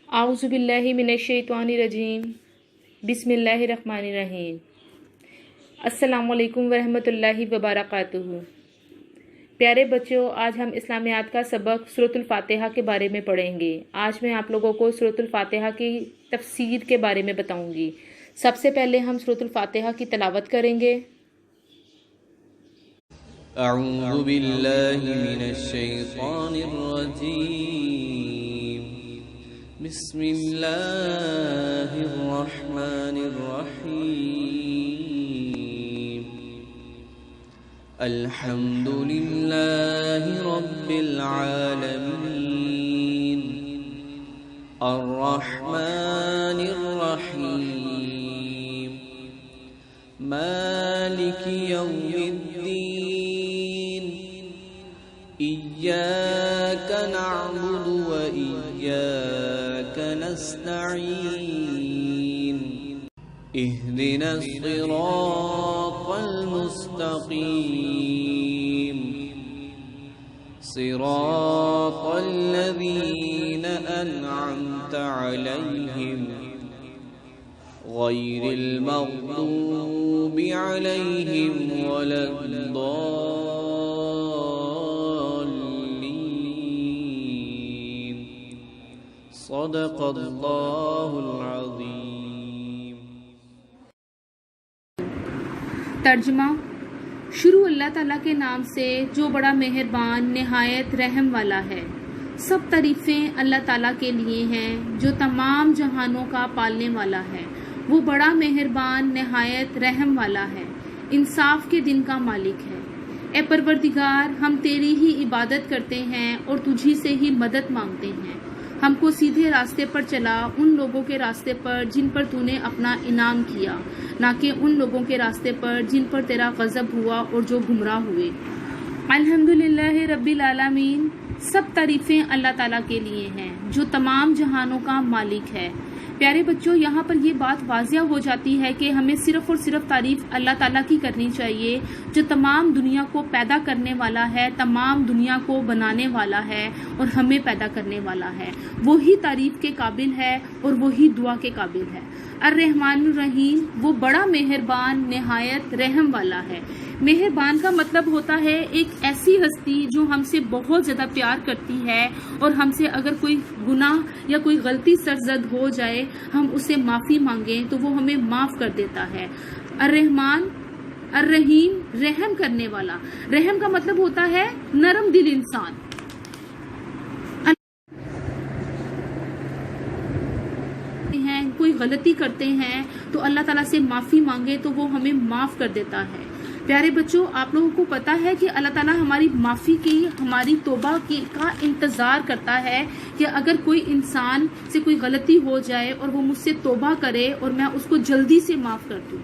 आऊज़ु बिल्लाहि मिनश्शैतानिर्रजीम बिस्मिल्लाहिर्रहमानिर्रहीम। अस्सलामु अलैकुम वरहमतुल्लाहि वबरकातुहू। प्यारे बच्चों, आज हम इस्लामियात का सबक सूरतुल फातिहा के बारे में पढ़ेंगे। आज मैं आप लोगों को सूरतुल फातिहा की तफसीर के बारे में बताऊंगी। सबसे पहले हम सूरतुल फातिहा की तिलावत करेंगे। अऊज़ु बिल्लाहि मिनश्शैतानिर रजीम। बिस्मिल्लाहिर रहमानिर रहीम। अल्हम्दुलिल्लाहि रब्बिल आलमीन अर्रहमानिर रहीम मालिकि यौमिद्दीन इय्याका नअबुदु व इय्याका नस्तईन इहदिनस सिरातल मुस्तकीम सिरातल लज़ीना अनअमता अलैहिम गैरिल मग़दूबि अलैहिम वलद्दाल्लीन। सदक़ल्लाहुल अज़ीम। तर्जुमा। शुरू अल्लाह ताला के नाम से जो बड़ा मेहरबान निहायत रहम वाला है। सब तारीफ़ें अल्लाह ताला के लिए हैं जो तमाम जहानों का पालने वाला है। वो बड़ा मेहरबान निहायत रहम वाला है, इंसाफ के दिन का मालिक है। ए परवरदिगार, हम तेरी ही इबादत करते हैं और तुझी से ही मदद मांगते हैं। हमको सीधे रास्ते पर चला, उन लोगों के रास्ते पर जिन पर तूने अपना इनाम किया, ना कि उन लोगों के रास्ते पर जिन पर तेरा गज़ब हुआ और जो गुमराह हुए। अल्हम्दुलिल्लाहि रब्बिल आलमीन। सब तारीफ़ें अल्लाह ताला के लिए हैं जो तमाम जहानों का मालिक है। प्यारे बच्चों, यहाँ पर ये बात वाज़िया हो जाती है कि हमें सिर्फ़ और सिर्फ तारीफ़ अल्लाह ताला की करनी चाहिए जो तमाम दुनिया को पैदा करने वाला है, तमाम दुनिया को बनाने वाला है और हमें पैदा करने वाला है। वही तारीफ़ के काबिल है और वही दुआ के काबिल है। अर्रहमानुर रहीम, वो बड़ा मेहरबान निहायत रहम वाला है। मेहरबान का मतलब होता है एक ऐसी हस्ती जो हमसे बहुत ज़्यादा प्यार करती है और हमसे अगर कोई गुनाह या कोई गलती सरजद हो जाए, हम उससे माफ़ी मांगें तो वो हमें माफ़ कर देता है। अर्रहमान अर्रहीम, रहम करने वाला। रहम का मतलब होता है नरम दिल इंसान। कोई गलती करते हैं तो अल्लाह ताला से माफ़ी मांगे तो वो हमें माफ़ कर देता है। प्यारे बच्चों, आप लोगों को पता है कि अल्लाह ताला हमारी माफ़ी की, हमारी तौबा की का इंतज़ार करता है कि अगर कोई इंसान से कोई गलती हो जाए और वो मुझसे तौबा करे और मैं उसको जल्दी से माफ़ कर दूँ।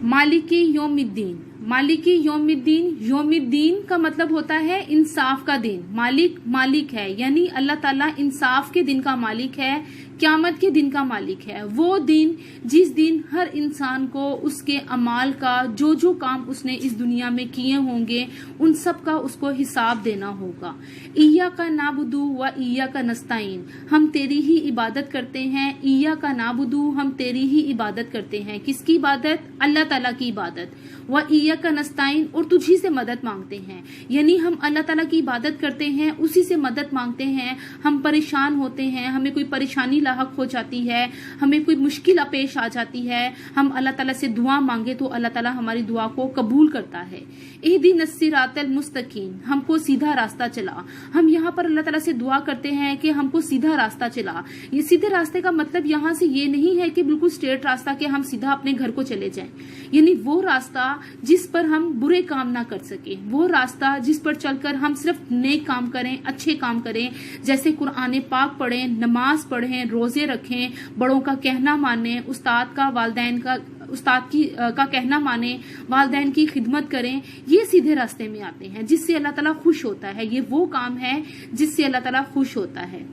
मालिकी यौमिद्दीन। मालिकी यौमिद्दीन, यौमिद्दीन का मतलब होता है इंसाफ का दिन। मालिक मालिक है, यानी अल्लाह ताला इंसाफ के दिन का मालिक है, क़यामत के दिन का मालिक है। वो दिन जिस दिन हर इंसान को उसके अमाल का, जो जो काम उसने इस दुनिया में किए होंगे, उन सब का उसको हिसाब देना होगा। इय्याका नाबुदु व इय्याका नस्ताईन, हम तेरी ही इबादत करते हैं। इय्याका नाबुदु, हम तेरी ही इबादत करते हैं। किसकी इबादत? अल्लाह ताला की इबादत। व इय्याका नस्ताईन, और तुझी से मदद मांगते हैं। यानी हम अल्लाह ताला की इबादत करते हैं, उसी से मदद मांगते हैं। हम परेशान होते हैं, हमें कोई परेशानी लाहक हो जाती है, हमें कोई मुश्किल पेश आ जाती है, हम अल्लाह ताला से दुआ मांगे तो अल्लाह ताला हमारी दुआ को कबूल करता है। इहदिनस सिरातल मुस्तकीम, हमको सीधा रास्ता चला। हम यहाँ पर अल्लाह ताला से दुआ करते हैं कि हमको सीधा रास्ता चला। ये सीधे रास्ते का मतलब यहाँ से ये नहीं है कि बिल्कुल स्ट्रेट रास्ता कि हम सीधा अपने घर को चले जाएं, यानी वो रास्ता जिस पर हम बुरे काम ना कर सके, वो रास्ता जिस पर चलकर हम सिर्फ नेक काम करें, अच्छे काम करें, जैसे कुरान पाक पढ़ें, नमाज पढ़ें, रोजे रखें, बड़ों का कहना माने, उस्ताद का कहना माने, वालदैन की खिदमत करें। ये सीधे रास्ते में आते हैं जिससे अल्लाह ताला खुश होता है। ये वो काम है जिससे अल्लाह ताला खुश होता है।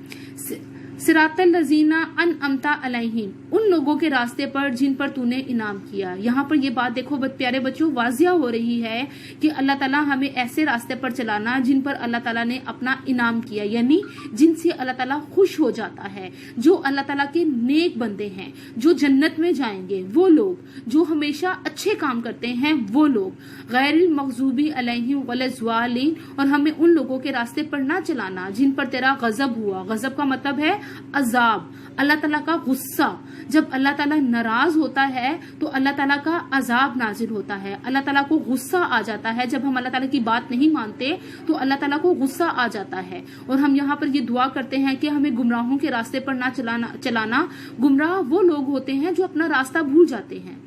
सिरात लजीना अनअमता अलैहिम, उन लोगों के रास्ते पर जिन पर तूने इनाम किया। यहाँ पर ये बात देखो प्यारे बच्चों, वाजिया हो रही है कि अल्लाह ताला हमें ऐसे रास्ते पर चलाना जिन पर अल्लाह ताला ने अपना इनाम किया, यानी जिनसे अल्लाह ताला खुश हो जाता है, जो अल्लाह ताला के नेक बंदे हैं, जो जन्नत में जाएंगे वो लोग, जो हमेशा अच्छे काम करते हैं वो लोग, गैरिल मग़ज़ूबी अलैहिम वलज़्वालिन, और हमें उन लोगों के रास्ते पर ना चलाना जिन पर तेरा गजब हुआ। गजब का मतलब है अजाब, अल्लाह ताला का गुस्सा। जब अल्लाह ताला नाराज होता है तो अल्लाह ताला का अजाब नाजिल होता है, अल्लाह ताला को गुस्सा आ जाता है। जब हम अल्लाह ताला की बात नहीं मानते तो अल्लाह ताला को गुस्सा आ जाता है। और हम यहाँ पर ये दुआ करते हैं कि हमें गुमराहों के रास्ते पर ना चलाना। गुमराह वो लोग होते हैं जो अपना रास्ता भूल जाते हैं,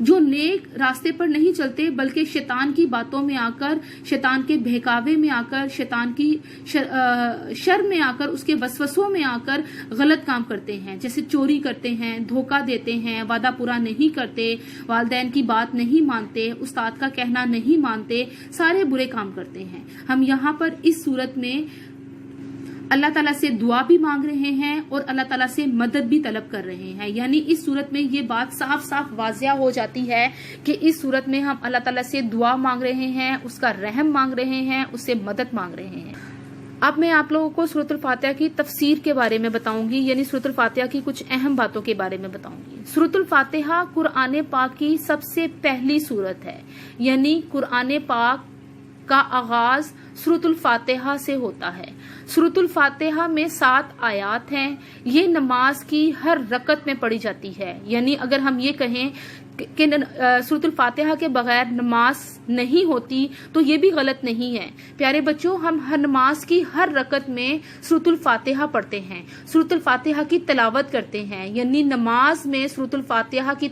जो नेक रास्ते पर नहीं चलते बल्कि शैतान की बातों में आकर, शैतान के बहकावे में आकर, शैतान की शर में आकर, उसके वसवसों में आकर गलत काम करते हैं, जैसे चोरी करते हैं, धोखा देते हैं, वादा पूरा नहीं करते, वालिदैन की बात नहीं मानते, उस्ताद का कहना नहीं मानते, सारे बुरे काम करते हैं। हम यहाँ पर इस सूरत में अल्लाह ताला से दुआ भी मांग रहे हैं और अल्लाह ताला से मदद भी तलब कर रहे हैं। यानी इस सूरत में ये बात साफ साफ वाजिया हो जाती है कि इस सूरत में हम अल्लाह ताला से दुआ मांग रहे हैं, उसका रहम मांग रहे हैं, उससे मदद मांग रहे हैं। अब मैं आप लोगों को सूरतुल फातिहा की तफसीर के बारे में बताऊंगी, यानी सूरतुल फातिहा की कुछ अहम बातों के बारे में बताऊंगी। सूरतुल फातिहा कुरान पाक की सबसे पहली सूरत है, यानी कुरान पाक का आगाज सूरतुल फातिहा से होता है। सूरतुल फातिहा में 7 आयात हैं। ये नमाज की हर रकत में पढ़ी जाती है, यानी अगर हम ये कहें कि सूरतुल फातिहा के बगैर नमाज नहीं होती तो ये भी गलत नहीं है। प्यारे बच्चों, हम हर नमाज की हर रकत में सूरतुल फातिहा पढ़ते हैं, सूरतुल फातिहा की तिलावत करते हैं, यानी नमाज में सूरतुल फातिहा की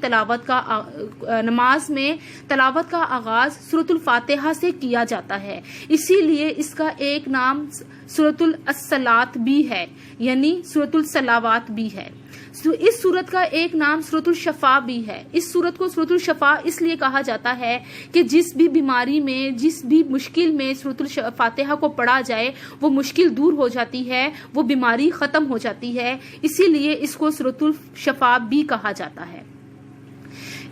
नमाज में तिलावत का आगाज सूरतुल फातिहा से किया जाता है। इसीलिए इसका एक नाम सूरतुल अस्सलात भी है, यानी सूरतुल सलावात भी है। इस सूरत का एक नाम सूरतुल शफा भी है। इस सूरत को सूरतुल शफा इसलिए कहा जाता है कि जिस भी बीमारी में, जिस भी मुश्किल में सूरतुल फातिहा को पढ़ा जाए वो मुश्किल दूर हो जाती है, वो बीमारी खत्म हो जाती है, इसीलिए इसको सूरतुल शफा भी कहा जाता है।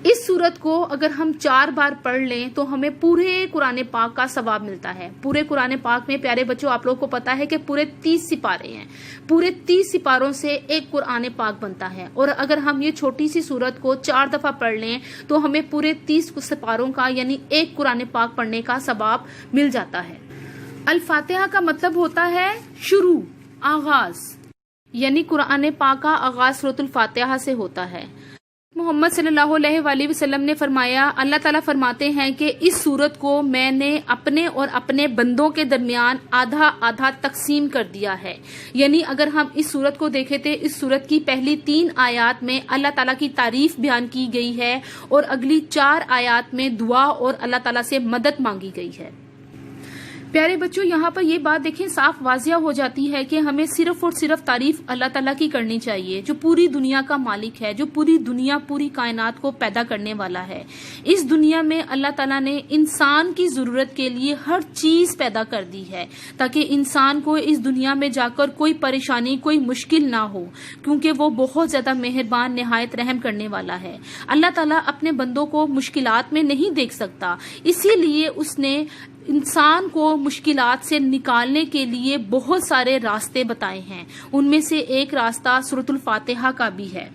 इस सूरत को अगर हम 4 बार पढ़ लें तो हमें पूरे कुरान पाक का सवाब मिलता है। पूरे कुरान पाक में प्यारे बच्चों आप लोगों को पता है कि पूरे 30 सिपारे हैं, पूरे 30 सिपारों से एक कुरान पाक बनता है। और अगर हम ये छोटी सी सूरत को 4 दफा पढ़ लें तो हमें पूरे 30 सिपारों का यानी एक कुरान पाक पढ़ने का सवाब मिल जाता है। अल फातिहा का मतलब होता है शुरू, आगाज, यानी कुरान पाक का आगाज सूरतुल फातिहा से होता है। मोहम्मद सल्लल्लाहु अलैहि वसल्लम ने फरमाया, अल्लाह ताला फरमाते हैं कि इस सूरत को मैंने अपने और अपने बंदों के दरमियान आधा आधा तकसीम कर दिया है। यानी अगर हम इस सूरत को देखें तो इस सूरत की पहली 3 आयात में अल्लाह ताला की तारीफ बयान की गई है और अगली 4 आयात में दुआ और अल्लाह ताला से मदद मांगी गई है। प्यारे बच्चों, यहाँ पर ये बात देखें साफ वाजिया हो जाती है कि हमें सिर्फ और सिर्फ तारीफ अल्लाह ताला की करनी चाहिए, जो पूरी दुनिया का मालिक है, जो पूरी दुनिया पूरी कायनात को पैदा करने वाला है। इस दुनिया में अल्लाह ताला ने इंसान की जरूरत के लिए हर चीज पैदा कर दी है ताकि इंसान को इस दुनिया में जाकर कोई परेशानी, कोई मुश्किल ना हो, क्योंकि वो बहुत ज्यादा मेहरबान, निहायत रहम करने वाला है। अल्लाह ताला अपने बंदों को मुश्किलात में नहीं देख सकता, इसीलिए उसने इंसान को मुश्किलात से निकालने के लिए बहुत सारे रास्ते बताए हैं। उनमें से एक रास्ता सूरतुल फातिहा का भी है।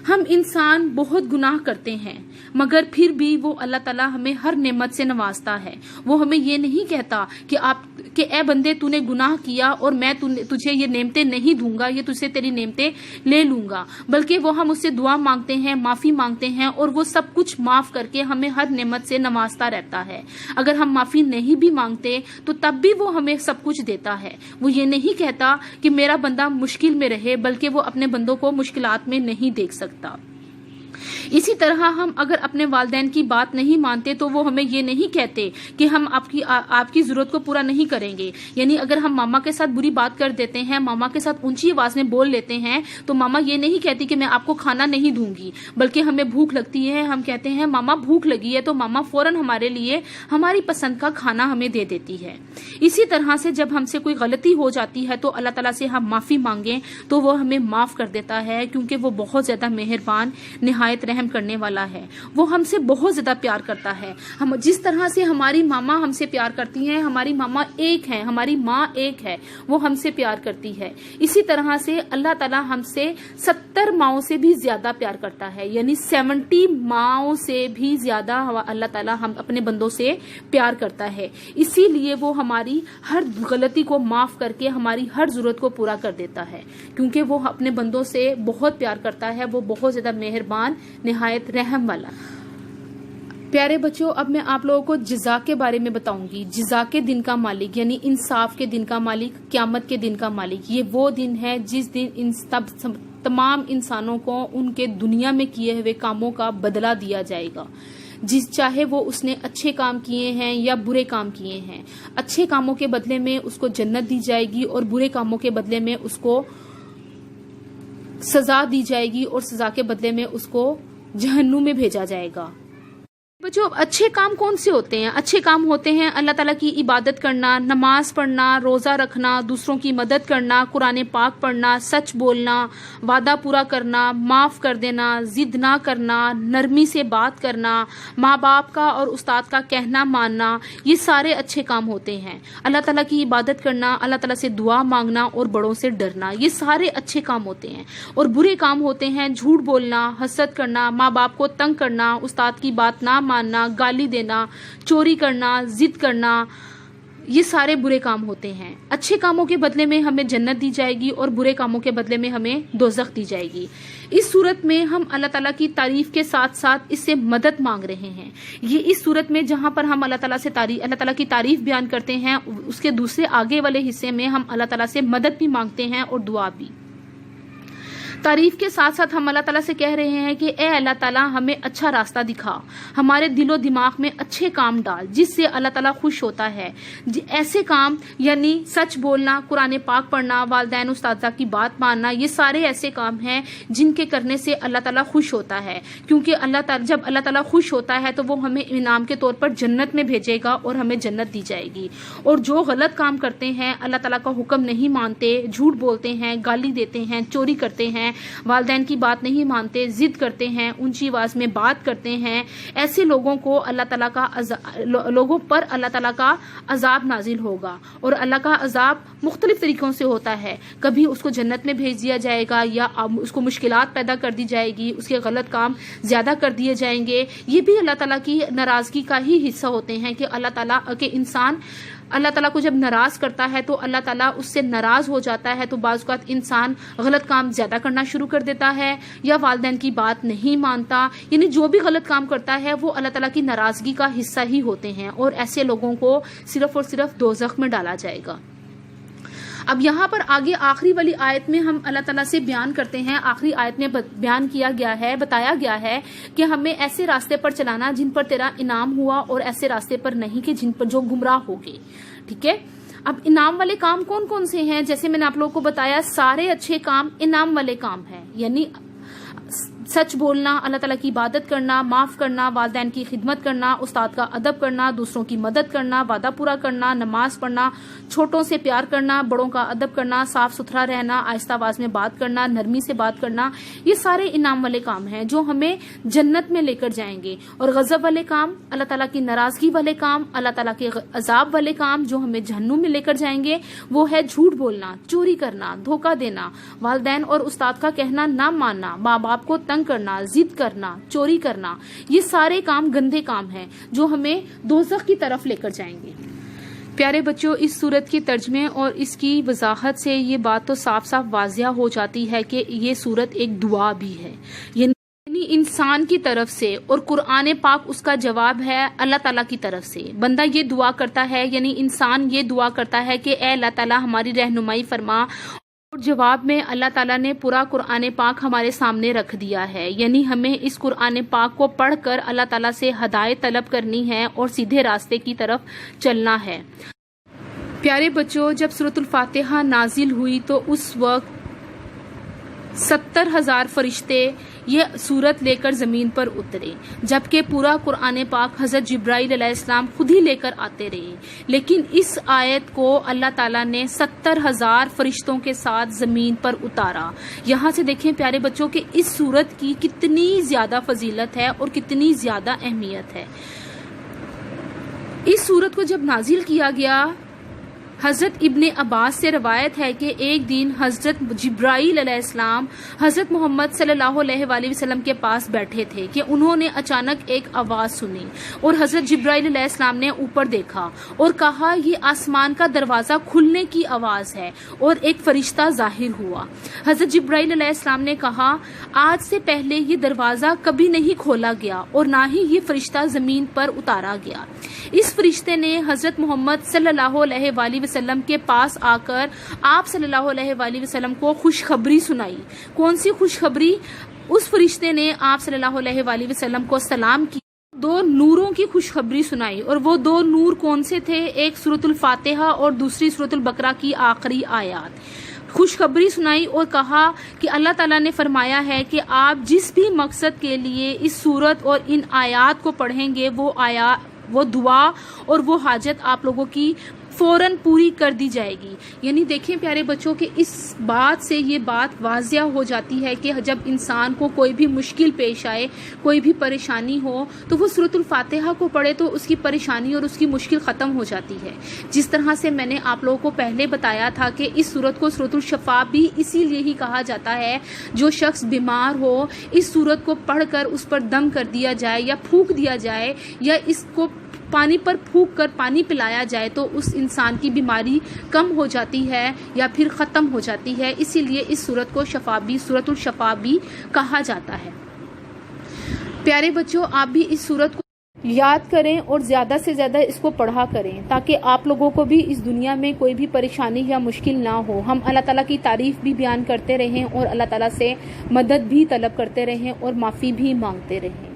हम इंसान बहुत गुनाह करते हैं मगर फिर भी वो अल्लाह ताला हमें हर नेमत से नवाजता है। वो हमें ये नहीं कहता कि ए बंदे तूने गुनाह किया और मैं तुझे ये नेमतें नहीं दूंगा, ये तुझसे तेरी नेमतें ले लूंगा, बल्कि वो हम उससे दुआ मांगते हैं, माफी मांगते हैं और वो सब कुछ माफ करके हमें हर नेमत से नवाजता रहता है। अगर हम माफी नहीं भी मांगते तो तब भी वो हमें सब कुछ देता है। वो ये नहीं कहता कि मेरा बंदा मुश्किल में रहे, बल्कि वो अपने बंदों को मुश्किलात में नहीं देख सकता। اسی طرح ہم اگر اپنے والدین کی بات نہیں مانتے تو وہ ہمیں یہ نہیں کہتے کہ ہم آپ کی ضرورت کو پورا نہیں کریں گے. یعنی اگر ہم ماما کے ساتھ بری بات کر دیتے ہیں، ماما کے ساتھ اونچی آواز میں بول لیتے ہیں، تو ماما یہ نہیں کہتی کہ میں آپ کو کھانا نہیں دوں گی، بلکہ ہمیں بھوک لگتی ہے، ہم کہتے ہیں ماما بھوک لگی ہے، تو ماما فوراً ہمارے لیے ہماری پسند کا کھانا ہمیں دے دیتی ہے. اسی طرح سے جب ہم سے کوئی غلطی ہو جاتی ہے تو اللہ تعالیٰ سے ہم معافی مانگیں تو وہ ہمیں معاف کر دیتا ہے، کیونکہ وہ بہت زیادہ مہربان، نہایت رحم کرنے والا ہے. وہ ہم سے بہت زیادہ پیار کرتا ہے. ہم جس طرح سے ہماری ماما ہم سے پیار کرتی ہیں، ہماری ماما ایک ہے، ہماری ماں ایک ہے، وہ ہم سے پیار کرتی ہے. اسی طرح سے اللہ تعالیٰ ہم سے 70 ماؤں سے بھی زیادہ پیار کرتا ہے. یعنی 70 ماؤں سے بھی زیادہ اللہ تعالیٰ ہم اپنے بندوں سے پیار کرتا ہے. اسی لیے وہ ہماری ہر غلطی کو معاف کر کے ہماری ہر ضرورت کو پورا کر دیتا ہے، کیونکہ وہ اپنے بندوں سے بہت پیار کرتا ہے. وہ بہت زیادہ مہربان، نہایت رحم والا. پیارے بچوں، اب میں آپ لوگوں کو جزا کے بارے میں بتاؤں گی. جزا کے دن کا مالک یعنی انصاف کے دن کا مالک، قیامت کے دن کا مالک، یہ وہ دن ہے جس دن تمام انسانوں کو ان کے دنیا میں کیے ہوئے کاموں کا بدلہ دیا جائے گا. چاہے وہ اس نے اچھے کام کیے ہیں یا برے کام کیے ہیں. اچھے کاموں کے بدلے میں اس کو جنت دی جائے گی اور برے کاموں کے بدلے میں اس کو سزا دی جائے گی اور سزا کے بدلے میں اس کو جہنم میں بھیجا جائے گا. بچوں، اچھے کام کون سے ہوتے ہیں؟ اچھے کام ہوتے ہیں اللہ تعالیٰ کی عبادت کرنا، نماز پڑھنا، روزہ رکھنا، دوسروں کی مدد کرنا، قرآن پاک پڑھنا، سچ بولنا، وعدہ پورا کرنا، معاف کر دینا، ضد نہ کرنا، نرمی سے بات کرنا، ماں باپ کا اور استاد کا کہنا ماننا. یہ سارے اچھے کام ہوتے ہیں. اللہ تعالیٰ کی عبادت کرنا، اللہ تعالیٰ سے دعا مانگنا اور بڑوں سے ڈرنا، یہ سارے اچھے کام ہوتے ہیں. اور برے کام ہوتے ہیں جھوٹ بولنا، حسد کرنا، ماں باپ کو تنگ کرنا، استاد کی بات نہ ماننا، گالی دینا، چوری کرنا، ضد کرنا، یہ سارے برے کام ہوتے ہیں. اچھے کاموں کے بدلے میں ہمیں جنت دی جائے گی اور برے کاموں کے بدلے میں ہمیں دوزخ دی جائے گی. اس صورت میں ہم اللہ تعالیٰ کی تعریف کے ساتھ ساتھ اس سے مدد مانگ رہے ہیں. یہ اس صورت میں جہاں پر ہم اللہ تعالیٰ کی تعریف بیان کرتے ہیں، اس کے دوسرے آگے والے حصے میں ہم اللہ تعالیٰ سے مدد بھی مانگتے ہیں اور دعا بھی. تعریف کے ساتھ ساتھ ہم اللہ تعالیٰ سے کہہ رہے ہیں کہ اے اللہ تعالیٰ ہمیں اچھا راستہ دکھا، ہمارے دل و دماغ میں اچھے کام ڈال جس سے اللہ تعالیٰ خوش ہوتا ہے. ایسے کام یعنی سچ بولنا، قرآن پاک پڑھنا، والدین اساتذہ کی بات ماننا، یہ سارے ایسے کام ہیں جن کے کرنے سے اللہ تعالیٰ خوش ہوتا ہے. کیونکہ جب اللہ تعالیٰ خوش ہوتا ہے تو وہ ہمیں انعام کے طور پر جنت میں بھیجے گا اور ہمیں جنت دی جائے گی. اور جو غلط کام کرتے ہیں، اللہ تعالیٰ کا حکم نہیں مانتے، جھوٹ بولتے ہیں، گالی دیتے ہیں، چوری کرتے ہیں، والدین کی بات نہیں مانتے، ضد کرتے ہیں، اونچی آواز میں بات کرتے ہیں، ایسے لوگوں پر اللہ تعالیٰ کا عذاب نازل ہوگا. اور اللہ کا عذاب مختلف طریقوں سے ہوتا ہے. کبھی اس کو جنت میں بھیج دیا جائے گا یا اس کو مشکلات پیدا کر دی جائے گی، اس کے غلط کام زیادہ کر دیے جائیں گے. یہ بھی اللہ تعالیٰ کی ناراضگی کا ہی حصہ ہوتے ہیں کہ انسان اللہ تعالیٰ کو جب ناراض کرتا ہے تو اللہ تعالیٰ اس سے ناراض ہو جاتا ہے. تو بعض اوقات انسان غلط کام زیادہ کرنا شروع کر دیتا ہے یا والدین کی بات نہیں مانتا. یعنی جو بھی غلط کام کرتا ہے وہ اللہ تعالیٰ کی ناراضگی کا حصہ ہی ہوتے ہیں اور ایسے لوگوں کو صرف اور صرف دوزخ میں ڈالا جائے گا. اب یہاں پر آگے آخری والی آیت میں ہم اللہ تعالیٰ سے بیان کرتے ہیں. آخری آیت میں بیان کیا گیا ہے، بتایا گیا ہے کہ ہمیں ایسے راستے پر چلانا جن پر تیرا انعام ہوا اور ایسے راستے پر نہیں کہ جن پر جو گمراہ ہو گئے. ٹھیک ہے. اب انعام والے کام کون کون سے ہیں؟ جیسے میں نے آپ لوگوں کو بتایا، سارے اچھے کام انعام والے کام ہیں. یعنی سچ بولنا، اللہ تعالیٰ کی عبادت کرنا، معاف کرنا، والدین کی خدمت کرنا، استاد کا ادب کرنا، دوسروں کی مدد کرنا، وعدہ پورا کرنا، نماز پڑھنا، چھوٹوں سے پیار کرنا، بڑوں کا ادب کرنا، صاف ستھرا رہنا، آہستہ آواز میں بات کرنا، نرمی سے بات کرنا، یہ سارے انعام والے کام ہیں جو ہمیں جنت میں لے کر جائیں گے. اور غضب والے کام، اللہ تعالیٰ کی ناراضگی والے کام، اللہ تعالیٰ کے عذاب والے کام جو ہمیں جہنم میں لے کر جائیں گے، وہ ہے جھوٹ بولنا، چوری کرنا، دھوکہ دینا، والدین اور استاد کا کہنا نہ ماننا، ماں باپ کو تنگ کرنا، ضد کرنا، چوری کرنا. یہ سارے کام گندے کام ہیں جو ہمیں دوزخ کی طرف لے کر جائیں گے. پیارے بچوں، اس سورت کے ترجمے اور اس کی وضاحت سے یہ بات تو صاف صاف واضح ہو جاتی ہے کہ یہ سورت ایک دعا بھی ہے. یعنی انسان کی طرف سے، اور قرآن پاک اس کا جواب ہے اللہ تعالیٰ کی طرف سے. بندہ یہ دعا کرتا ہے، یعنی انسان یہ دعا کرتا ہے کہ اے اللہ تعالیٰ ہماری رہنمائی فرما اور جواب میں اللہ تعالیٰ نے پورا قرآن پاک ہمارے سامنے رکھ دیا ہے، یعنی ہمیں اس قرآن پاک کو پڑھ کر اللہ تعالیٰ سے ہدایت طلب کرنی ہے اور سیدھے راستے کی طرف چلنا ہے۔ پیارے بچوں، جب سورۃ الفاتحہ نازل ہوئی تو اس وقت 70,000 فرشتے یہ سورت لے کر زمین پر اترے، جبکہ پورا قرآن پاک حضرت جبرائیل علیہ السلام خود ہی لے کر آتے رہے، لیکن اس آیت کو اللہ تعالیٰ نے 70,000 فرشتوں کے ساتھ زمین پر اتارا۔ یہاں سے دیکھیں پیارے بچوں کہ اس سورت کی کتنی زیادہ فضیلت ہے اور کتنی زیادہ اہمیت ہے۔ اس سورت کو جب نازل کیا گیا، حضرت ابن عباس سے روایت ہے کہ ایک دن حضرت جبرائیل علیہ السلام حضرت محمد صلی اللہ علیہ وآلہ وسلم کے پاس بیٹھے تھے کہ انہوں نے اچانک ایک آواز سنی اور حضرت جبرائیل علیہ السلام نے اوپر دیکھا اور کہا یہ آسمان کا دروازہ کھلنے کی آواز ہے، اور ایک فرشتہ ظاہر ہوا۔ حضرت جبرائیل علیہ السلام نے کہا آج سے پہلے یہ دروازہ کبھی نہیں کھولا گیا اور نہ ہی یہ فرشتہ زمین پر اتارا گیا۔ اس فرشتے نے حضرت محمد صلی اللہ علیہ وآلہ وسلم کے پاس آ کر آپ صلی اللہ علیہ وآلہ وسلم کو خوشخبری سنائی۔ کون سی خوشخبری؟ اس فرشتے نے آپ صلی اللہ علیہ وآلہ وسلم کو سلام کی، 2 نوروں کی خوشخبری سنائی، اور وہ 2 نور کون سے تھے؟ ایک سورۃ الفاتحہ اور دوسری سورۃ البقرہ کی آخری آیات۔ خوشخبری سنائی اور کہا کہ اللہ تعالیٰ نے فرمایا ہے کہ آپ جس بھی مقصد کے لیے اس سورت اور ان آیات کو پڑھیں گے وہ دعا اور وہ حاجت آپ لوگوں کی فوراً پوری کر دی جائے گی۔ یعنی دیکھیں پیارے بچوں کہ اس بات سے یہ بات واضح ہو جاتی ہے کہ جب انسان کو کوئی بھی مشکل پیش آئے، کوئی بھی پریشانی ہو، تو وہ سورۃ الفاتحہ کو پڑھے تو اس کی پریشانی اور اس کی مشکل ختم ہو جاتی ہے۔ جس طرح سے میں نے آپ لوگوں کو پہلے بتایا تھا کہ اس سورت کو سورۃ الشفا بھی اسی لیے ہی کہا جاتا ہے، جو شخص بیمار ہو اس سورت کو پڑھ کر اس پر دم کر دیا جائے یا پھونک دیا جائے یا اس کو پانی پر پھونک کر پانی پلایا جائے تو اس انسان کی بیماری کم ہو جاتی ہے یا پھر ختم ہو جاتی ہے۔ اسی لیے اس سورت کو سورۃ الشفا بھی کہا جاتا ہے۔ پیارے بچوں، آپ بھی اس سورت کو یاد کریں اور زیادہ سے زیادہ اس کو پڑھا کریں تاکہ آپ لوگوں کو بھی اس دنیا میں کوئی بھی پریشانی یا مشکل نہ ہو۔ ہم اللہ تعالیٰ کی تعریف بھی بیان کرتے رہیں اور اللہ تعالیٰ سے مدد بھی طلب کرتے رہیں اور معافی بھی مانگتے رہیں۔